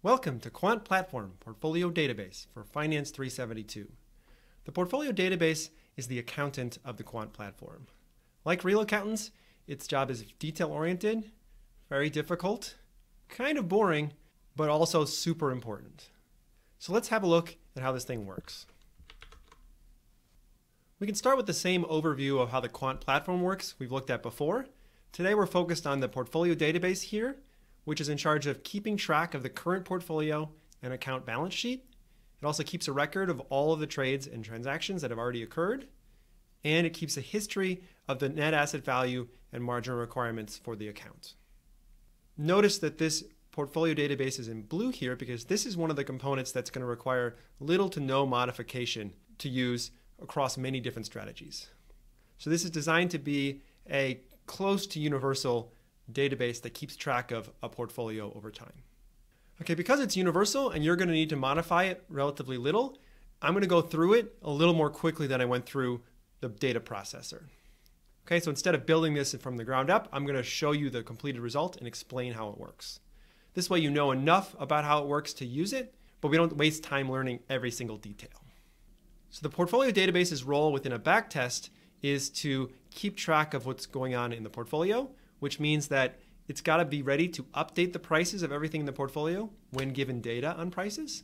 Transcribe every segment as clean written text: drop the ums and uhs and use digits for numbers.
Welcome to Quant Platform Portfolio Database for Finance 372. The Portfolio Database is the accountant of the Quant Platform. Like real accountants, its job is detail-oriented, very difficult, kind of boring, but also super important. So let's have a look at how this thing works. We can start with the same overview of how the Quant Platform works we've looked at before. Today we're focused on the Portfolio Database here, which is in charge of keeping track of the current portfolio and account balance sheet. It also keeps a record of all of the trades and transactions that have already occurred, and it keeps a history of the net asset value and margin requirements for the account. Notice that this portfolio database is in blue here because this is one of the components that's going to require little to no modification to use across many different strategies. So this is designed to be a close to universal database that keeps track of a portfolio over time. Okay, because it's universal and you're going to need to modify it relatively little, I'm going to go through it a little more quickly than I went through the data processor. Okay, so instead of building this from the ground up, I'm going to show you the completed result and explain how it works. This way you know enough about how it works to use it, but we don't waste time learning every single detail. So the portfolio database's role within a backtest is to keep track of what's going on in the portfolio, which means that it's got to be ready to update the prices of everything in the portfolio when given data on prices.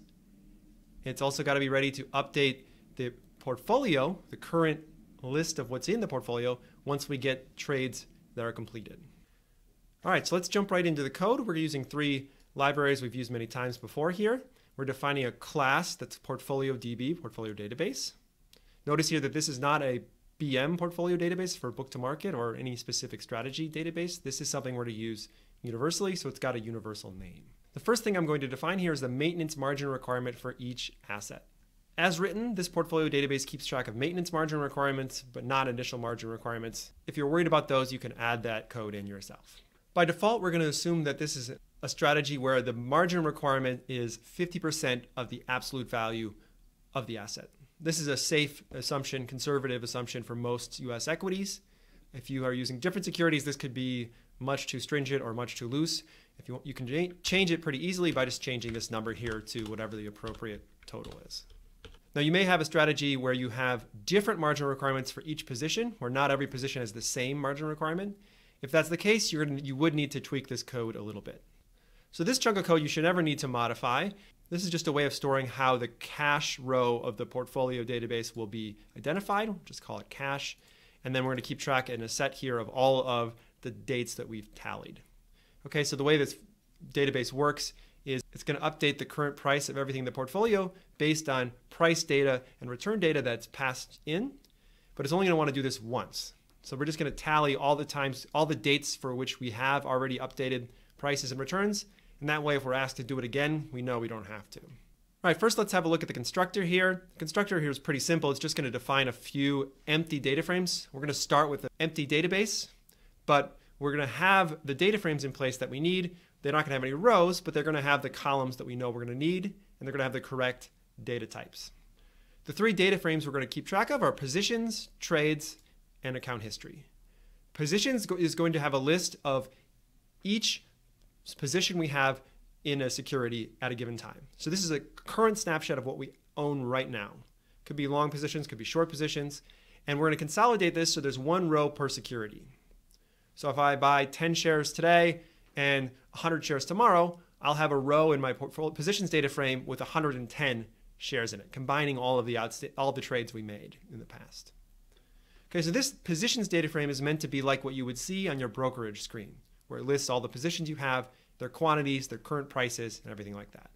It's also got to be ready to update the portfolio, the current list of what's in the portfolio, once we get trades that are completed. All right, so let's jump right into the code. We're using three libraries we've used many times before here. We're defining a class that's Portfolio DB, Portfolio Database. Notice here that this is not a BM portfolio database for book to market or any specific strategy database. This is something we're to use universally, so it's got a universal name. The first thing I'm going to define here is the maintenance margin requirement for each asset. As written, this portfolio database keeps track of maintenance margin requirements, but not initial margin requirements. If you're worried about those, you can add that code in yourself. By default, we're going to assume that this is a strategy where the margin requirement is 50% of the absolute value of the asset. This is a safe assumption, conservative assumption for most US equities. If you are using different securities, this could be much too stringent or much too loose. If you can change it pretty easily by just changing this number here to whatever the appropriate total is. Now you may have a strategy where you have different margin requirements for each position, where not every position has the same margin requirement. If that's the case, you would need to tweak this code a little bit. So this chunk of code you should never need to modify. This is just a way of storing how the cash row of the portfolio database will be identified. We'll just call it cash. And then we're going to keep track in a set here of all of the dates that we've tallied. Okay, so the way this database works is it's going to update the current price of everything in the portfolio based on price data and return data that's passed in, but it's only going to want to do this once. So we're just going to tally all the dates for which we have already updated prices and returns. And that way, if we're asked to do it again, we know we don't have to. All right, first let's have a look at the constructor here. The constructor here is pretty simple. It's just going to define a few empty data frames. We're going to start with an empty database, but we're going to have the data frames in place that we need. They're not going to have any rows, but they're going to have the columns that we know we're going to need, and they're going to have the correct data types. The three data frames we're going to keep track of are positions, trades, and account history. Positions is going to have a list of each position we have in a security at a given time. So this is a current snapshot of what we own right now. Could be long positions, could be short positions, and we're going to consolidate this so there's one row per security. So if I buy 10 shares today and 100 shares tomorrow, I'll have a row in my portfolio positions data frame with 110 shares in it, combining all of the trades we made in the past. Okay, so this positions data frame is meant to be like what you would see on your brokerage screen, where it lists all the positions you have, their quantities, their current prices, and everything like that.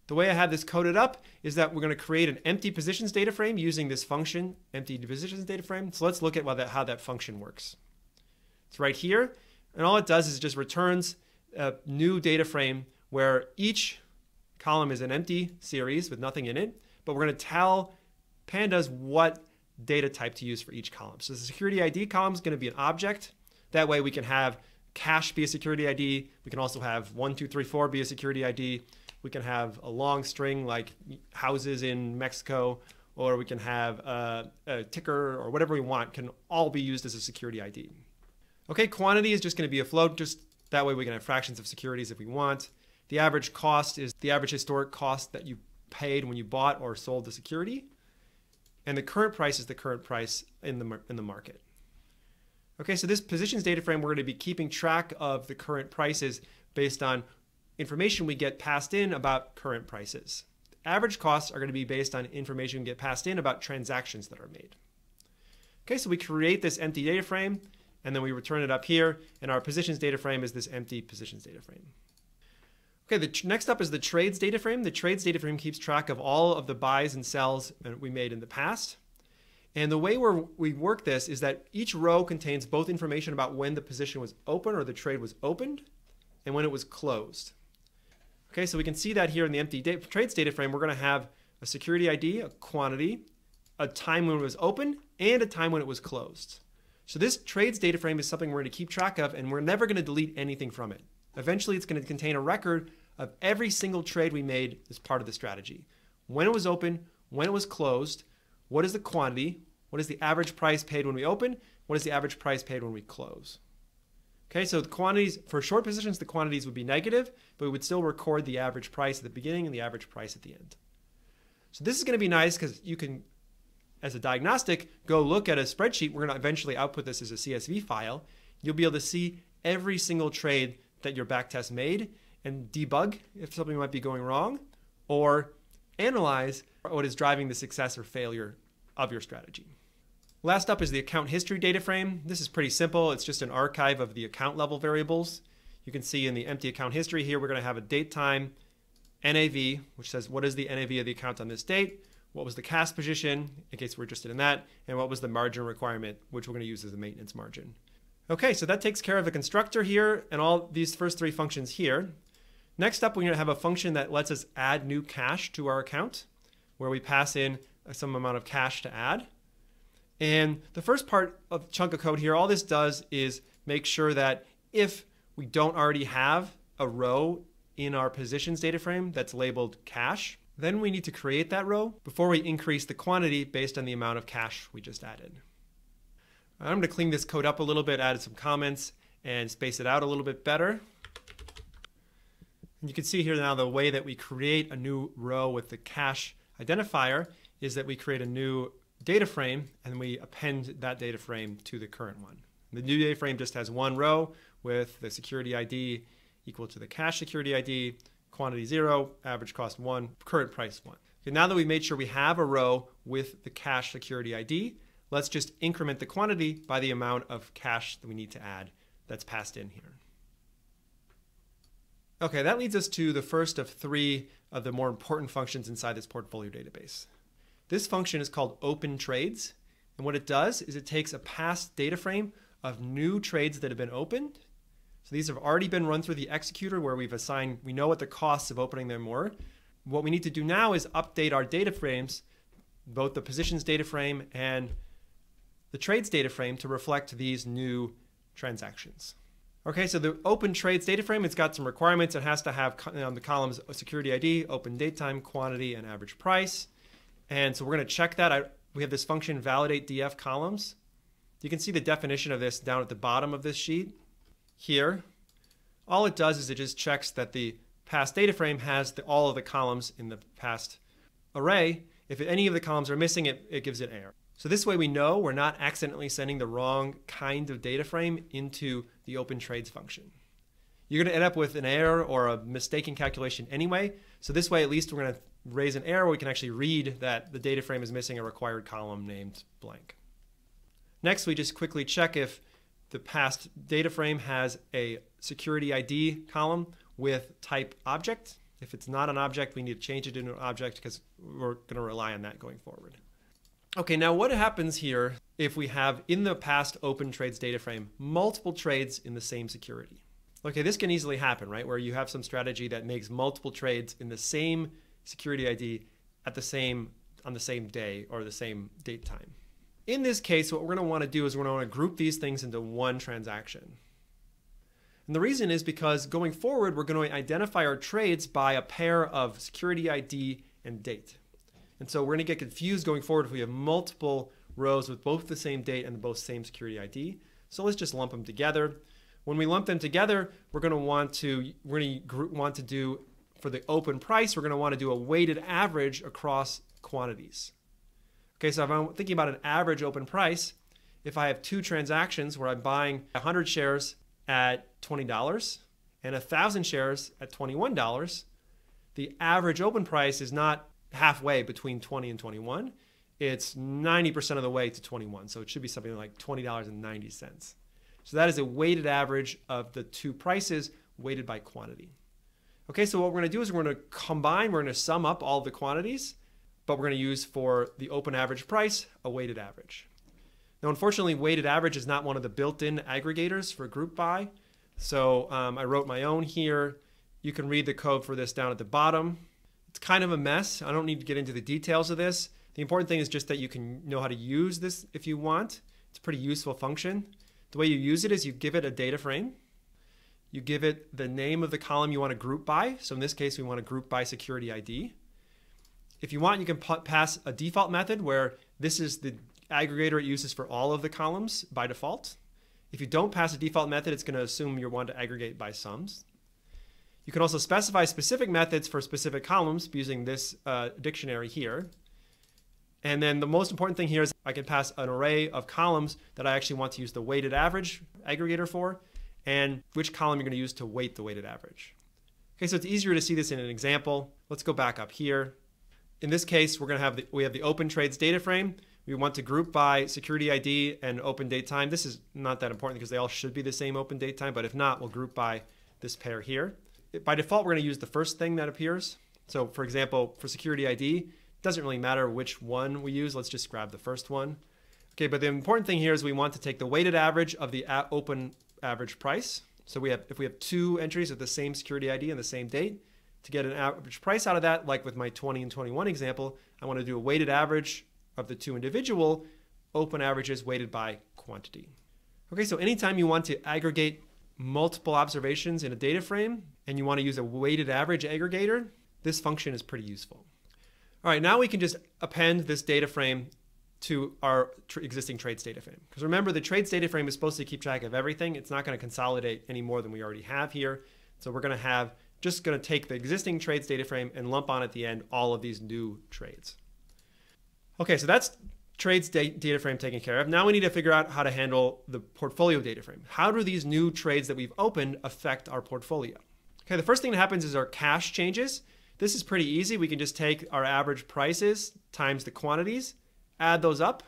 The way I have this coded up is that we're going to create an empty positions data frame using this function, empty positions data frame. So let's look at how that function works. It's right here, and all it does is just returns a new data frame where each column is an empty series with nothing in it, but we're going to tell pandas what data type to use for each column. So the security ID column is going to be an object. That way we can have cash be a security ID. We can also have 1, 2, 3, 4 be a security ID. We can have a long string like houses in Mexico, or we can have a ticker or whatever we want can all be used as a security ID. Okay, quantity is just going to be a float. Just that way we can have fractions of securities if we want. The average cost is the average historic cost that you paid when you bought or sold the security. And the current price is the current price in the market. Okay, so this positions data frame, we're going to be keeping track of the current prices based on information we get passed in about current prices. Average costs are going to be based on information we get passed in about transactions that are made. Okay, so we create this empty data frame, and then we return it up here, and our positions data frame is this empty positions data frame. Okay, next up is the trades data frame. The trades data frame keeps track of all of the buys and sells that we made in the past. And the way we work this is that each row contains both information about when the position was open or the trade was opened and when it was closed. Okay, so we can see that here in the empty trades data frame, we're going to have a security ID, a quantity, a time when it was open, and a time when it was closed. So this trades data frame is something we're going to keep track of, and we're never going to delete anything from it. Eventually, it's going to contain a record of every single trade we made as part of the strategy. When it was open, when it was closed, what is the quantity, what is the average price paid when we open, what is the average price paid when we close. Okay, so the quantities, for short positions, the quantities would be negative, but we would still record the average price at the beginning and the average price at the end. So this is going to be nice because you can, as a diagnostic, go look at a spreadsheet. We're going to eventually output this as a CSV file. You'll be able to see every single trade that your backtest made and debug if something might be going wrong, or analyze what is driving the success or failure of your strategy. Last up is the account history data frame. This is pretty simple. It's just an archive of the account level variables. You can see in the empty account history here, we're going to have a date time, NAV, which says what is the NAV of the account on this date, what was the cash position, in case we're interested in that, and what was the margin requirement, which we're going to use as the maintenance margin. Okay, so that takes care of the constructor here and all these first three functions here. Next up, we're going to have a function that lets us add new cash to our account, where we pass in some amount of cash to add. And the first part of chunk of code here, all this does is make sure that if we don't already have a row in our positions data frame that's labeled cash, then we need to create that row before we increase the quantity based on the amount of cash we just added. I'm going to clean this code up a little bit, add some comments, and space it out a little bit better. And you can see here now the way that we create a new row with the cash identifier is that we create a new data frame and we append that data frame to the current one. The new data frame just has one row with the security ID equal to the cash security ID, quantity 0, average cost 1, current price 1. Okay, now that we've made sure we have a row with the cash security ID, let's just increment the quantity by the amount of cash that we need to add that's passed in here. Okay, that leads us to the first of three of the more important functions inside this portfolio database. This function is called open trades, and what it does is it takes a past data frame of new trades that have been opened. So these have already been run through the executor where we've assigned, we know what the costs of opening them were. What we need to do now is update our data frames, both the positions data frame and the trades data frame, to reflect these new transactions. Okay, so the open trades data frame, it's got some requirements. It has to have on the columns a security ID, open date time, quantity, and average price. And so we're going to check that. We have this function validate df columns. You can see the definition of this down at the bottom of this sheet here. All it does is it just checks that the past data frame has all of the columns in the past array. If any of the columns are missing, it gives it error. So this way we know we're not accidentally sending the wrong kind of data frame into the open trades function. You're going to end up with an error or a mistaken calculation anyway. So this way at least we're going to raise an error where we can actually read that the data frame is missing a required column named blank. Next, we just quickly check if the past data frame has a security ID column with type object. If it's not an object, we need to change it into an object because we're going to rely on that going forward. Okay, now what happens here if we have in the past open trades data frame multiple trades in the same security? Okay, this can easily happen, right? Where you have some strategy that makes multiple trades in the same security ID on the same day or the same date time. In this case, what we're going to want to do is we're going to want to group these things into one transaction. And the reason is because going forward, we're going to identify our trades by a pair of security ID and date. And so we're going to get confused going forward if we have multiple rows with both the same date and both same security ID. So let's just lump them together. When we lump them together, we're going to want to do, for the open price, we're going to want to do a weighted average across quantities. Okay, so if I'm thinking about an average open price, if I have two transactions where I'm buying 100 shares at $20 and 1,000 shares at $21, the average open price is not halfway between 20 and 21. It's 90% of the way to 21. So it should be something like $20.90. So that is a weighted average of the two prices weighted by quantity. Okay, so what we're going to do is we're going to combine, we're going to sum up all of the quantities, but we're going to use for the open average price a weighted average. Now, unfortunately, weighted average is not one of the built-in aggregators for group by. So I wrote my own here. You can read the code for this down at the bottom. It's kind of a mess. I don't need to get into the details of this. The important thing is just that you can know how to use this if you want. It's a pretty useful function. The way you use it is you give it a data frame. You give it the name of the column you want to group by. So in this case, we want to group by security ID. If you want, you can pass a default method where this is the aggregator it uses for all of the columns by default. If you don't pass a default method, it's going to assume you want to aggregate by sums. You can also specify specific methods for specific columns using this dictionary here. And then the most important thing here is I can pass an array of columns that I actually want to use the weighted average aggregator for, and which column you're going to use to weight the weighted average. Okay, so it's easier to see this in an example. Let's go back up here. In this case, we have the open trades data frame. We want to group by security ID and open date time. This is not that important because they all should be the same open date time, but if not, we'll group by this pair here. By default, we're going to use the first thing that appears. So for example, for security ID, it doesn't really matter which one we use. Let's just grab the first one. Okay, but the important thing here is we want to take the weighted average of the open average price. So if we have two entries with the same security ID and the same date, to get an average price out of that, like with my 20 and 21 example, I want to do a weighted average of the two individual open averages weighted by quantity. Okay, so anytime you want to aggregate multiple observations in a data frame and you want to use a weighted average aggregator, this function is pretty useful. All right, now we can just append this data frame to our existing trades data frame. Because remember, the trades data frame is supposed to keep track of everything. It's not going to consolidate any more than we already have here. So we're going to take the existing trades data frame and lump on at the end all of these new trades. Okay, so that's trades data frame taken care of. Now we need to figure out how to handle the portfolio data frame. How do these new trades that we've opened affect our portfolio? Okay, the first thing that happens is our cash changes. This is pretty easy. We can just take our average prices times the quantities, add those up,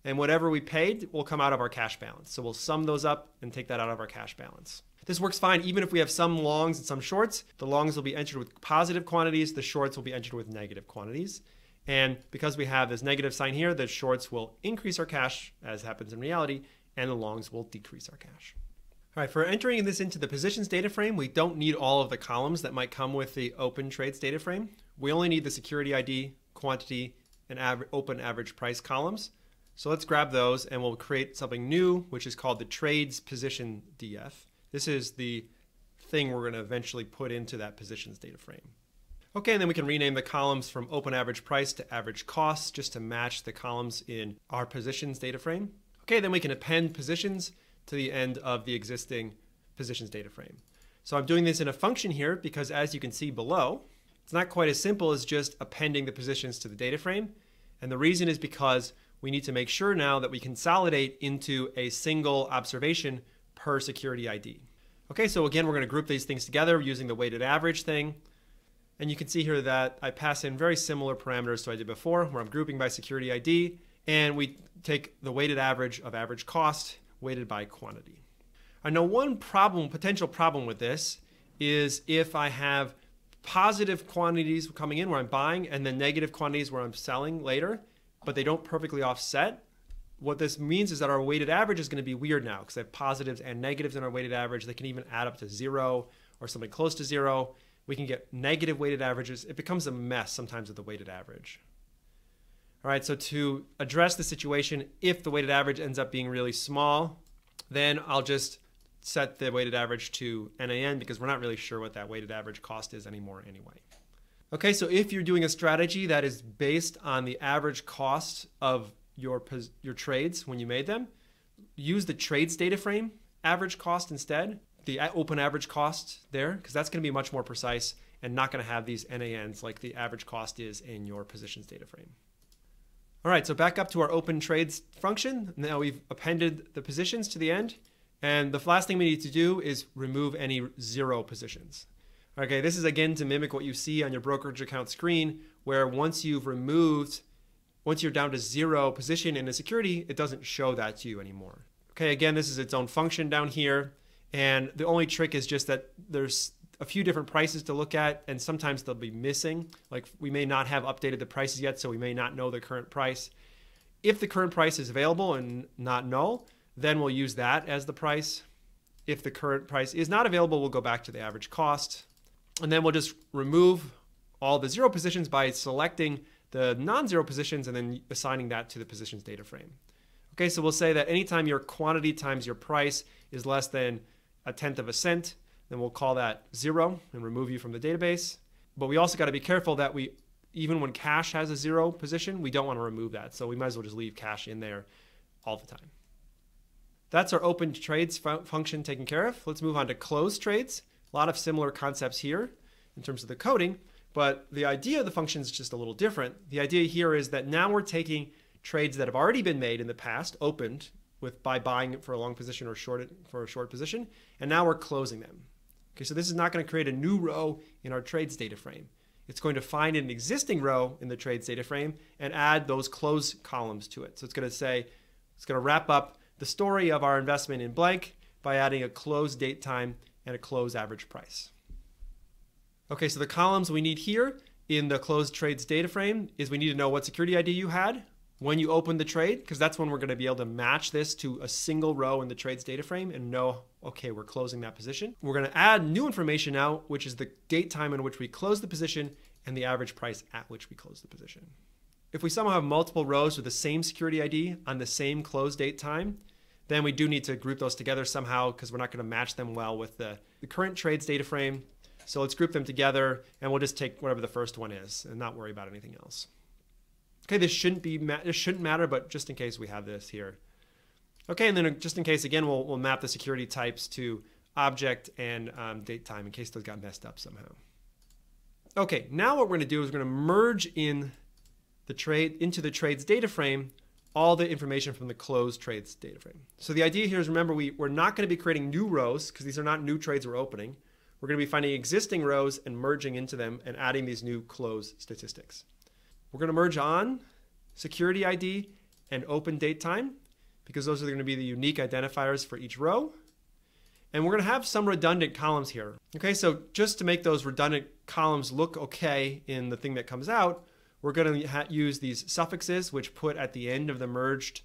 and whatever we paid will come out of our cash balance. So we'll sum those up and take that out of our cash balance. This works fine even if we have some longs and some shorts. The longs will be entered with positive quantities, the shorts will be entered with negative quantities. And because we have this negative sign here, the shorts will increase our cash, as happens in reality, and the longs will decrease our cash. All right, for entering this into the positions data frame, we don't need all of the columns that might come with the open trades data frame. We only need the security ID, quantity, and open average price columns. So let's grab those and we'll create something new, which is called the trades position DF. This is the thing we're going to eventually put into that positions data frame. Okay, and then we can rename the columns from open average price to average cost just to match the columns in our positions data frame. Okay, then we can append positions to the end of the existing positions data frame. So I'm doing this in a function here because, as you can see below, it's not quite as simple as just appending the positions to the data frame. And the reason is because we need to make sure now that we consolidate into a single observation per security ID. Okay, so again, we're going to group these things together using the weighted average thing. And you can see here that I pass in very similar parameters to I did before, where I'm grouping by security ID, and we take the weighted average of average cost weighted by quantity. I know one potential problem with this is if I have positive quantities coming in where I'm buying and then negative quantities where I'm selling later, but they don't perfectly offset. What this means is that our weighted average is going to be weird now because I have positives and negatives in our weighted average. They can even add up to 0 or something close to 0. We can get negative weighted averages. It becomes a mess sometimes with the weighted average. All right, so to address the situation, if the weighted average ends up being really small, then I'll just set the weighted average to NAN because we're not really sure what that weighted average cost is anymore anyway. Okay, so if you're doing a strategy that is based on the average cost of your trades when you made them, use the trades data frame average cost instead, the open average cost there, because that's going to be much more precise and not going to have these NANs like the average cost is in your positions data frame. All right, so back up to our open trades function. Now we've appended the positions to the end. And the last thing we need to do is remove any zero positions. Okay, this is again to mimic what you see on your brokerage account screen, where once you're down to zero position in a security, it doesn't show that to you anymore. Okay, again, this is its own function down here. And the only trick is just that there's a few different prices to look at, and sometimes they'll be missing. Like we may not have updated the prices yet, so we may not know the current price. If the current price is available and not null, then we'll use that as the price. If the current price is not available, we'll go back to the average cost. And then we'll just remove all the zero positions by selecting the non-zero positions and then assigning that to the positions data frame. Okay, so we'll say that anytime your quantity times your price is less than 1/10 of a cent, then we'll call that 0 and remove you from the database. But we also got to be careful that even when cash has a 0 position, we don't want to remove that. So we might as well just leave cash in there all the time. That's our open trades function taken care of. Let's move on to closed trades. A lot of similar concepts here in terms of the coding, but the idea of the function is just a little different. The idea here is that now we're taking trades that have already been made in the past, opened by buying it for a long position or short it for a short position, and now we're closing them. Okay, so this is not going to create a new row in our trades data frame. It's going to find an existing row in the trades data frame and add those close columns to it. So it's going to wrap up the story of our investment in blank by adding a close date time and a close average price. Okay, so the columns we need here in the closed trades data frame is we need to know what security ID you had when you opened the trade, because that's when we're going to be able to match this to a single row in the trades data frame and know, okay, we're closing that position. We're going to add new information now, which is the date time in which we close the position and the average price at which we close the position. If we somehow have multiple rows with the same security ID on the same close date time, then we do need to group those together somehow because we're not going to match them well with the current trades data frame. So let's group them together and we'll just take whatever the first one is and not worry about anything else. Okay, this shouldn't matter, but just in case we have this here. Okay, and then just in case, again, we'll map the security types to object and date time in case those got messed up somehow. Okay, now what we're going to do is we're going to merge into the trades data frame all the information from the closed trades data frame. So the idea here is, remember, we're not going to be creating new rows because these are not new trades we're opening. We're going to be finding existing rows and merging into them and adding these new close statistics. We're going to merge on security ID and open date time because those are going to be the unique identifiers for each row. And we're going to have some redundant columns here. Okay, so just to make those redundant columns look okay in the thing that comes out, we're going to use these suffixes which put at the end of the merged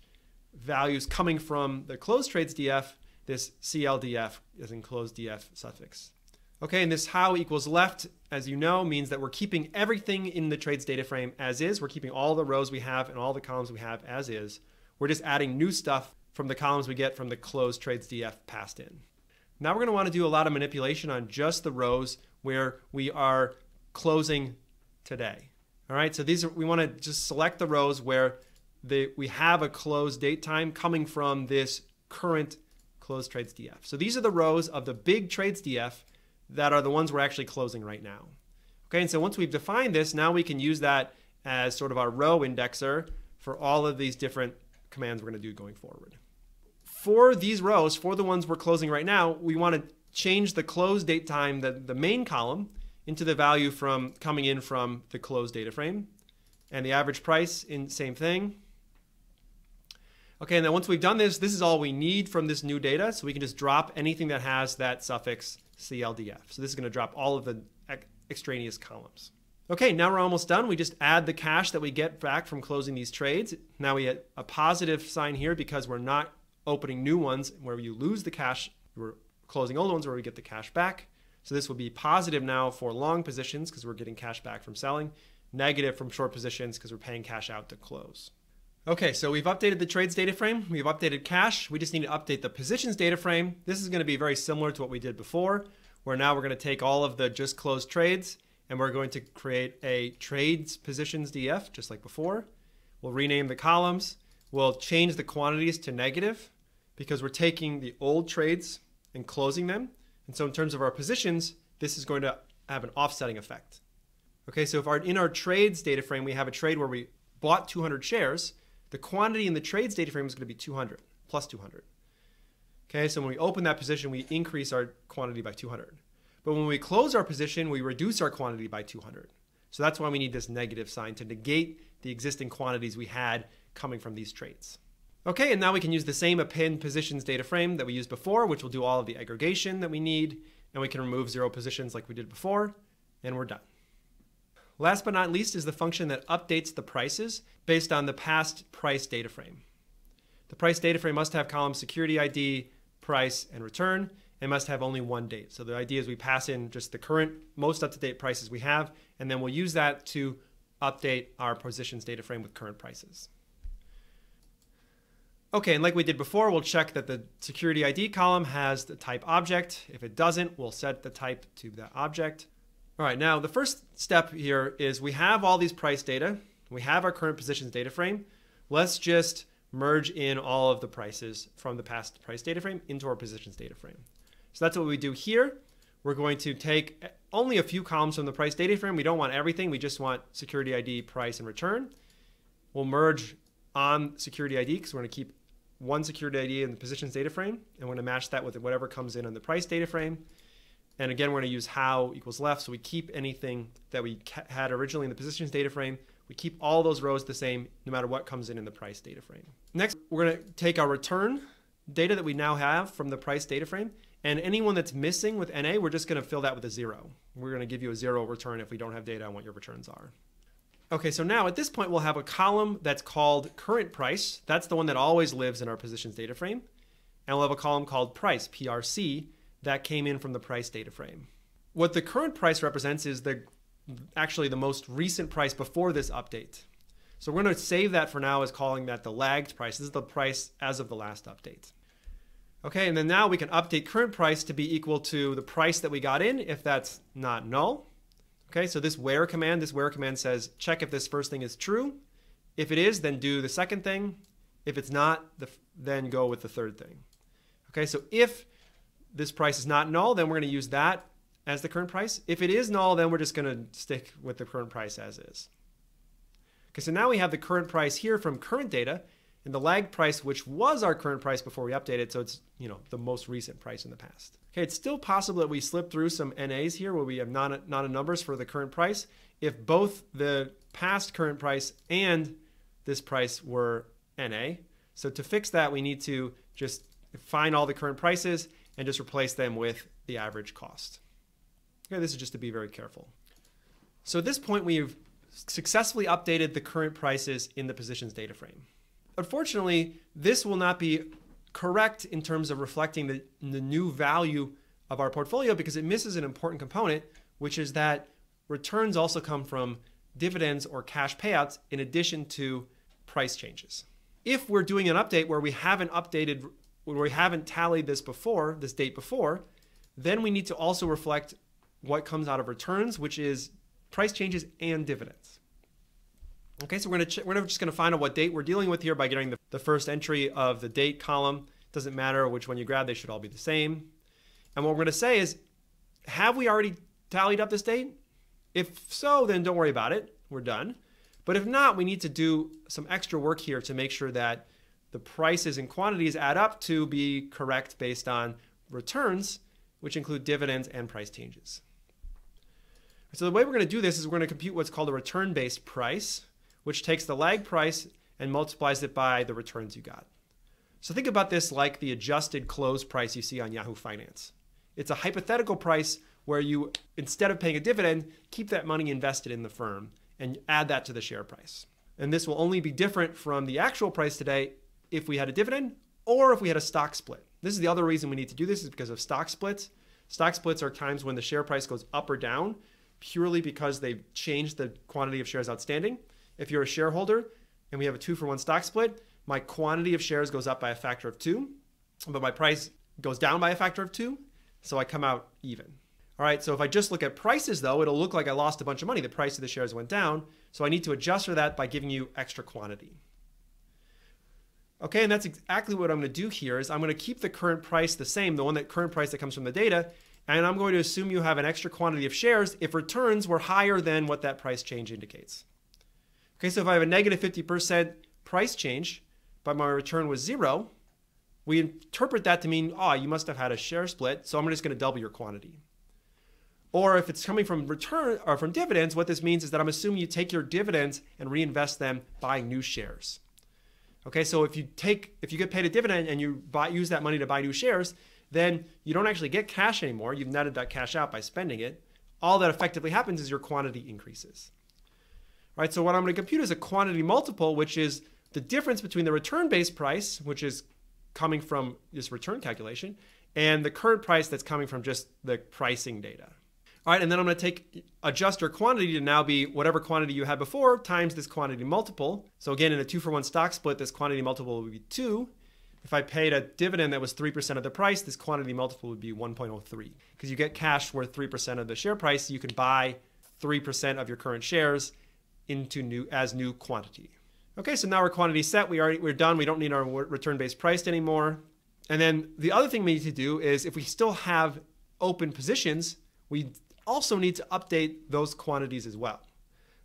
values coming from the closed trades DF, this CLDF as in closed DF suffix. Okay, and this how equals left, as you know, means that we're keeping everything in the trades data frame as is. We're keeping all the rows we have and all the columns we have as is. We're just adding new stuff from the columns we get from the closed trades DF passed in. Now we're going to want to do a lot of manipulation on just the rows where we are closing today. All right, so we want to just select the rows where we have a closed date time coming from this current closed trades DF. So these are the rows of the big trades DF that are the ones we're actually closing right now. Okay, and so once we've defined this, now we can use that as sort of our row indexer for all of these different commands we're going to do going forward. For these rows, for the ones we're closing right now, we want to change the close date time, the main column, into the value from coming in from the closed data frame. And the average price, same thing. Okay, and then once we've done this, this is all we need from this new data. So we can just drop anything that has that suffix CLDF. So this is going to drop all of the extraneous columns. Okay, now we're almost done. We just add the cash that we get back from closing these trades. Now we get a positive sign here because we're not opening new ones where you lose the cash. We're closing old ones where we get the cash back. So this will be positive now for long positions because we're getting cash back from selling. Negative from short positions because we're paying cash out to close. Okay, so we've updated the trades data frame. We've updated cash. We just need to update the positions data frame. This is going to be very similar to what we did before, where now we're going to take all of the just closed trades and we're going to create a trades positions DF just like before. We'll rename the columns. We'll change the quantities to negative because we're taking the old trades and closing them. And so in terms of our positions, this is going to have an offsetting effect. Okay, so if in our trades data frame, we have a trade where we bought 200 shares, the quantity in the trades data frame is going to be 200, plus 200. Okay, so when we open that position, we increase our quantity by 200. But when we close our position, we reduce our quantity by 200. So that's why we need this negative sign to negate the existing quantities we had coming from these trades. Okay, and now we can use the same append positions data frame that we used before, which will do all of the aggregation that we need, and we can remove 0 positions like we did before, and we're done. Last but not least is the function that updates the prices based on the past price data frame. The price data frame must have columns security ID, price, and return, and must have only one date. So the idea is we pass in just the current, most up-to-date prices we have, and then we'll use that to update our positions data frame with current prices. Okay, and like we did before, we'll check that the security ID column has the type object. If it doesn't, we'll set the type to that object. All right, now the first step here is we have all these price data. We have our current positions data frame. Let's just merge in all of the prices from the past price data frame into our positions data frame. So that's what we do here. We're going to take only a few columns from the price data frame. We don't want everything. We just want security ID, price, and return. We'll merge on security ID because we're going to keep one security ID in the positions data frame, and we're going to match that with whatever comes in on the price data frame. And again, we're going to use how equals left, so we keep anything that we had originally in the positions data frame. We keep all those rows the same no matter what comes in the price data frame. Next, we're going to take our return data that we now have from the price data frame, and anyone that's missing with NA, we're just going to fill that with a 0. We're going to give you a 0 return if we don't have data on what your returns are. Okay, so now at this point, we'll have a column that's called current price. That's the one that always lives in our positions data frame. And we'll have a column called price, PRC, that came in from the price data frame. What the current price represents is actually the most recent price before this update. So we're going to save that for now as calling that the lagged price. This is the price as of the last update. Okay, and then now we can update current price to be equal to the price that we got in if that's not null. Okay, so this where command says check if this first thing is true. If it is, then do the second thing. If it's not, then go with the third thing. Okay, so if this price is not null, then we're going to use that as the current price. If it is null, then we're just going to stick with the current price as is. Okay, so now we have the current price here from current data and the lagged price, which was our current price before we updated. So it's, the most recent price in the past. Okay, it's still possible that we slip through some NAs here where we have not a numbers for the current price if both the past current price and this price were NA. So to fix that, we need to just find all the current prices and just replace them with the average cost. Okay, this is just to be very careful. So at this point, we've successfully updated the current prices in the positions data frame. Unfortunately, this will not be correct in terms of reflecting the new value of our portfolio because it misses an important component, which is that returns also come from dividends or cash payouts in addition to price changes. If we're doing an update where we haven't tallied this date before, then we need to also reflect what comes out of returns, which is price changes and dividends. Okay, so we're just going to find out what date we're dealing with here by getting the first entry of the date column. Doesn't matter which one you grab, they should all be the same. And what we're going to say is, have we already tallied up this date? If so, then don't worry about it. We're done. But if not, we need to do some extra work here to make sure that the prices and quantities add up to be correct based on returns, which include dividends and price changes. So the way we're going to do this is we're going to compute what's called a return-based price, which takes the lag price and multiplies it by the returns you got. So think about this like the adjusted close price you see on Yahoo Finance. It's a hypothetical price where you, instead of paying a dividend, keep that money invested in the firm and add that to the share price. And this will only be different from the actual price today if we had a dividend or if we had a stock split. This is the other reason we need to do this is because of stock splits. Stock splits are times when the share price goes up or down purely because they've changed the quantity of shares outstanding. If you're a shareholder and we have a 2-for-1 stock split, my quantity of shares goes up by a factor of 2, but my price goes down by a factor of 2, so I come out even. All right, so if I just look at prices though, it'll look like I lost a bunch of money. The price of the shares went down, so I need to adjust for that by giving you extra quantity. Okay, and that's exactly what I'm going to do here is I'm going to keep the current price the same, the current price that comes from the data, and I'm going to assume you have an extra quantity of shares if returns were higher than what that price change indicates. Okay, so if I have a negative 50% price change, but my return was 0, we interpret that to mean, oh, you must have had a share split, so I'm just going to double your quantity. Or if it's coming from return or from dividends, what this means is that I'm assuming you take your dividends and reinvest them buying new shares. Okay, so if you get paid a dividend and you use that money to buy new shares, then you don't actually get cash anymore. You've netted that cash out by spending it. All that effectively happens is your quantity increases. All right, so what I'm going to compute is a quantity multiple, which is the difference between the return-based price, which is coming from this return calculation, and the current price that's coming from just the pricing data. All right, and then I'm going to adjust your quantity to now be whatever quantity you had before times this quantity multiple. So again, in a 2-for-1 stock split, this quantity multiple would be 2. If I paid a dividend that was 3% of the price, this quantity multiple would be 1.03. Because you get cash worth 3% of the share price, you can buy 3% of your current shares as new quantity. Okay, so now our quantity is set. We're done. We don't need our return-based price anymore. And then the other thing we need to do is if we still have open positions, we also need to update those quantities as well.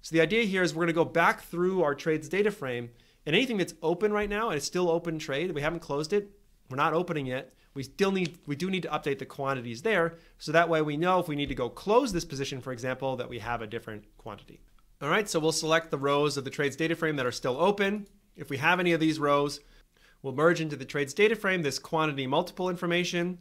So the idea here is we're going to go back through our trades data frame, and anything that's open right now and it's still open trade, we haven't closed it, we're not opening it, we do need to update the quantities there, so that way we know if we need to go close this position, for example, that we have a different quantity. All right, so we'll select the rows of the trades data frame that are still open. If we have any of these rows, we'll merge into the trades data frame this quantity multiple information,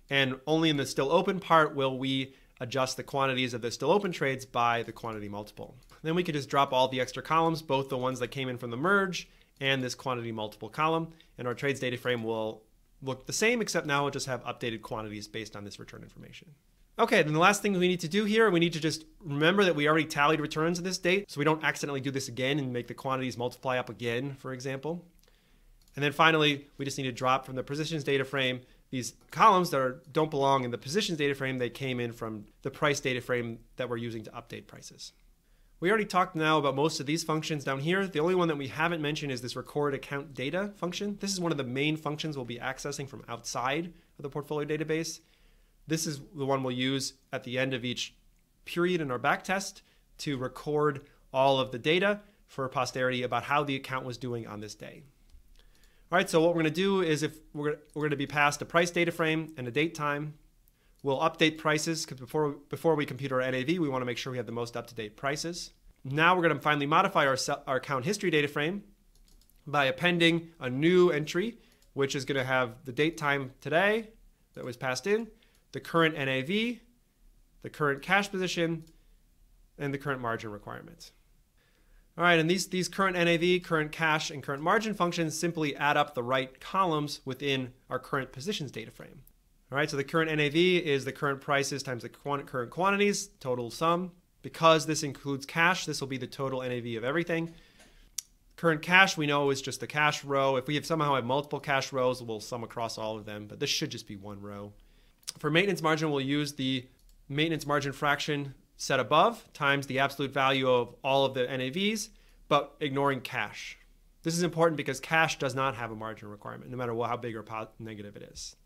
and only in the still open part will we adjust the quantities of the still open trades by the quantity multiple. Then we could just drop all the extra columns, both the ones that came in from the merge and this quantity multiple column, and our trades data frame will look the same, except now we'll just have updated quantities based on this return information. Okay, then the last thing we need to do here, we need to just remember that we already tallied returns at this date, so we don't accidentally do this again and make the quantities multiply up again, for example. And then finally, we just need to drop from the positions data frame these columns that don't belong in the positions data frame. They came in from the price data frame that we're using to update prices. We already talked now about most of these functions down here. The only one that we haven't mentioned is this record account data function. This is one of the main functions we'll be accessing from outside of the portfolio database. This is the one we'll use at the end of each period in our backtest to record all of the data for posterity about how the account was doing on this day. All right, so what we're going to do is if we're going to be passed a price data frame and a date time, we'll update prices because before we compute our NAV, we want to make sure we have the most up-to-date prices. Now we're going to finally modify our account history data frame by appending a new entry, which is going to have the date time today that was passed in, the current NAV, the current cash position, and the current margin requirements. All right, and these current NAV, current cash, and current margin functions simply add up the right columns within our current positions data frame. All right, so the current NAV is the current prices times the current quantities, total sum. Because this includes cash, this will be the total NAV of everything. Current cash, we know, is just the cash row. If we somehow have multiple cash rows, we'll sum across all of them, but this should just be one row. For maintenance margin, we'll use the maintenance margin fraction set above times the absolute value of all of the NAVs, but ignoring cash. This is important because cash does not have a margin requirement, no matter how big or negative it is.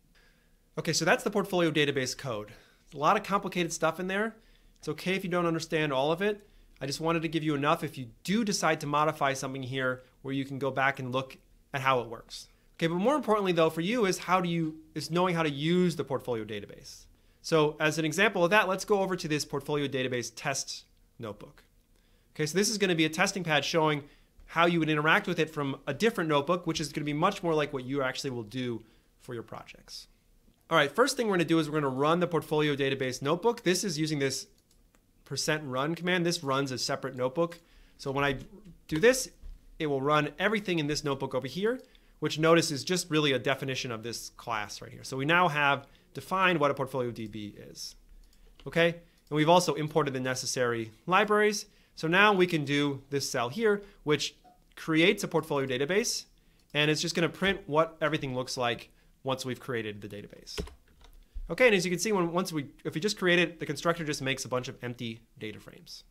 Okay, so that's the portfolio database code. A lot of complicated stuff in there. It's okay if you don't understand all of it. I just wanted to give you enough if you do decide to modify something here where you can go back and look at how it works. Okay, but more importantly though for you is knowing how to use the portfolio database. So as an example of that, let's go over to this portfolio database test notebook. Okay, so this is going to be a testing pad showing how you would interact with it from a different notebook, which is going to be much more like what you actually will do for your projects. All right, first thing we're going to do is we're going to run the portfolio database notebook. This is using this %run command. This runs a separate notebook. So when I do this, it will run everything in this notebook over here, which notice is just really a definition of this class right here. So we now have defined what a portfolio DB is. Okay, and we've also imported the necessary libraries. So now we can do this cell here, which creates a portfolio database, and it's just going to print what everything looks like once we've created the database. Okay, and as you can see, if we just create it, the constructor just makes a bunch of empty data frames.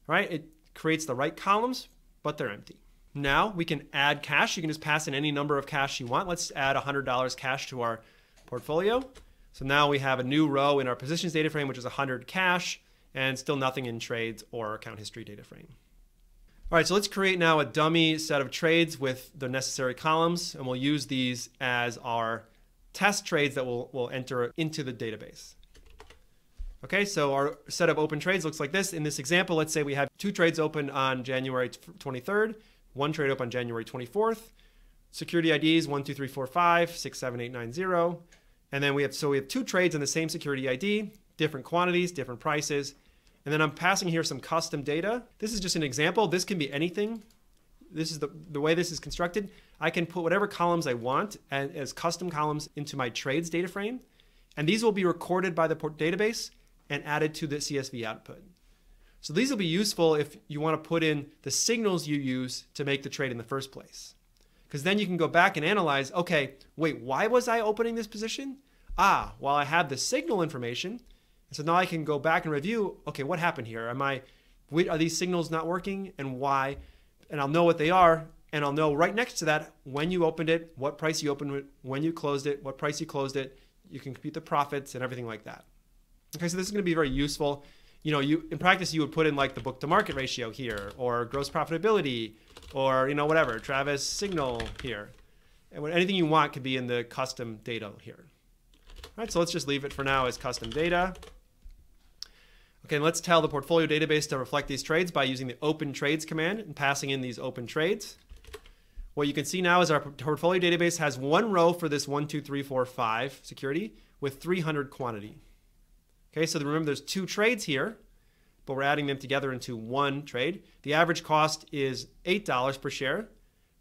All right, it creates the right columns, but they're empty. Now we can add cash. You can just pass in any number of cash you want. Let's add $100 cash to our portfolio. So now we have a new row in our positions data frame, which is 100 cash, and still nothing in trades or account history data frame. All right, so let's create now a dummy set of trades with the necessary columns, and we'll use these as our test trades that we'll enter into the database. Okay, so our set of open trades looks like this. In this example, let's say we have 2 trades open on January 23rd, 1 trade open on January 24th, security IDs 1, 2, 3, 4, 5, 6, 7, 8, 9, 0. And then we have 2 trades on the same security ID, different quantities, different prices. And then I'm passing here some custom data. This is just an example. This can be anything. This is the way this is constructed. I can put whatever columns I want as custom columns into my trades data frame. And these will be recorded by the database and added to the CSV output. So these will be useful if you want to put in the signals you use to make the trade in the first place. Because then you can go back and analyze, okay, wait, why was I opening this position? Well, I have the signal information. And so now I can go back and review, okay, what happened here? Are these signals not working and why? And I'll know what they are. And I'll know right next to that when you opened it, what price you opened it, when you closed it, what price you closed it. You can compute the profits and everything like that. Okay, so this is going to be very useful. In practice, you would put in like the book to market ratio here, or gross profitability, or whatever, Travis signal here. And anything you want could be in the custom data here. All right, so let's just leave it for now as custom data. Okay, let's tell the portfolio database to reflect these trades by using the open trades command and passing in these open trades. What you can see now is our portfolio database has 1 row for this 1, 2, 3, 4, 5 security with 300 quantity. Okay, so remember there's 2 trades here, but we're adding them together into 1 trade. The average cost is $8 per share,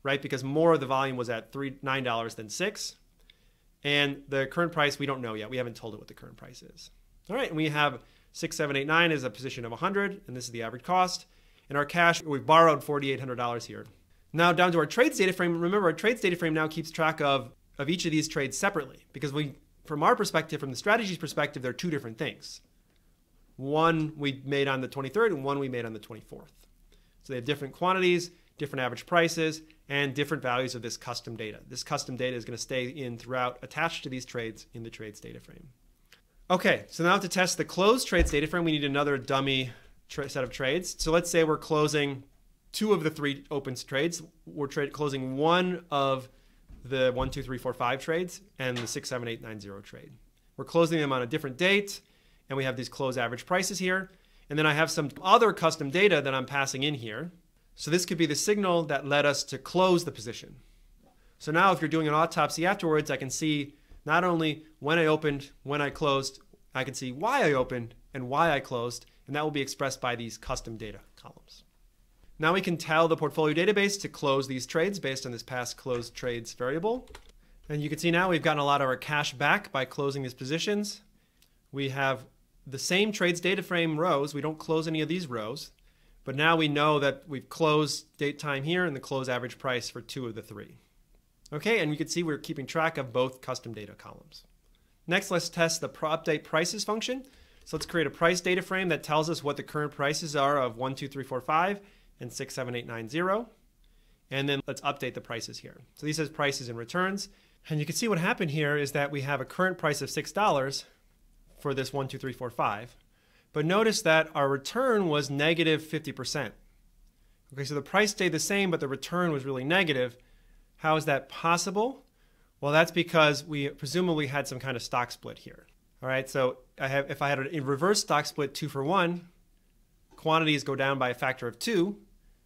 right? Because more of the volume was at $9 than $6. And the current price, we don't know yet. We haven't told it what the current price is. All right, and we have 6, 7, 8, 9 is a position of 100, and this is the average cost. And our cash, we've borrowed $4,800 here. Now down to our trades data frame. Remember, our trades data frame now keeps track of each of these trades separately, because from our perspective, from the strategy's perspective, they're 2 different things. One we made on the 23rd and one we made on the 24th. So they have different quantities, different average prices, and different values of this custom data. This custom data is going to stay in throughout, attached to these trades in the trades data frame. Okay, so now to test the closed trades data frame, we need another dummy set of trades. So let's say we're closing 2 of the 3 open trades. We're closing 1 of the 1, 2, 3, 4, 5 trades and the 6, 7, 8, 9, 0 trade. We're closing them on a different date, and we have these close average prices here. And then I have some other custom data that I'm passing in here. So this could be the signal that led us to close the position. So now if you're doing an autopsy afterwards, I can see not only when I opened, when I closed, I can see why I opened and why I closed, and that will be expressed by these custom data columns. Now we can tell the portfolio database to close these trades based on this past closed trades variable. And you can see now we've gotten a lot of our cash back by closing these positions. We have the same trades data frame rows. We don't close any of these rows, but now we know that we've closed date time here and the close average price for 2 of the 3. Okay, and you can see we're keeping track of both custom data columns. Next, let's test the update prices function. So let's create a price data frame that tells us what the current prices are of 1, 2, 3, 4, 5, and 6, 7, 8, 9, 0. And then let's update the prices here. So these says prices and returns. And you can see what happened here is that we have a current price of $6 for this 1, 2, 3, 4, 5. But notice that our return was negative 50%. Okay, so the price stayed the same, but the return was really negative. How is that possible? Well, that's because we presumably had some kind of stock split here. All right, so if I had a reverse stock split 2 for 1, quantities go down by a factor of 2,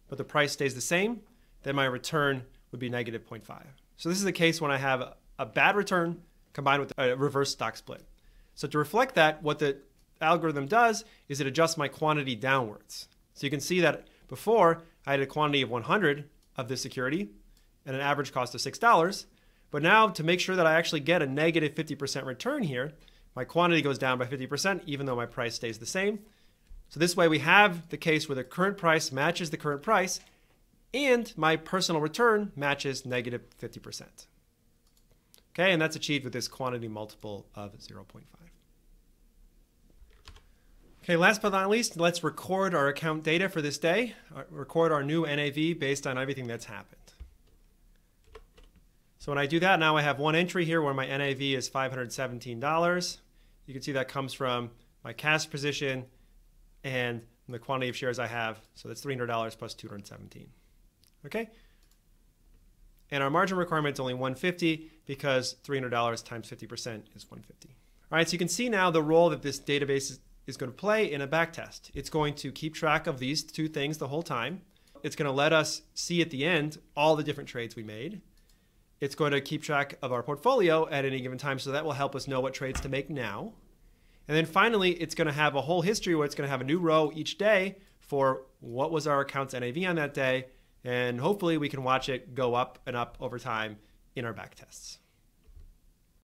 but the price stays the same, then my return would be negative 0.5. So this is the case when I have a bad return combined with a reverse stock split. So to reflect that, what the algorithm does is it adjusts my quantity downwards. So you can see that before I had a quantity of 100 of this security and an average cost of $6. But now to make sure that I actually get a negative 50% return here, my quantity goes down by 50% even though my price stays the same. So this way we have the case where the current price matches the current price and my personal return matches negative 50%. Okay, and that's achieved with this quantity multiple of 0.5. Okay, last but not least, let's record our account data for this day, record our new NAV based on everything that's happened. So when I do that, now I have one entry here where my NAV is $517. You can see that comes from my cash position and the quantity of shares I have. So that's $300 plus 217. Okay? And our margin requirement is only 150 because $300 times 50% is 150. All right, so you can see now the role that this database is going to play in a backtest. It's going to keep track of these two things the whole time. It's going to let us see at the end all the different trades we made. It's going to keep track of our portfolio at any given time, so that will help us know what trades to make now. And then finally, it's going to have a whole history where it's going to have a new row each day for what was our account's NAV on that day, and hopefully we can watch it go up and up over time in our backtests.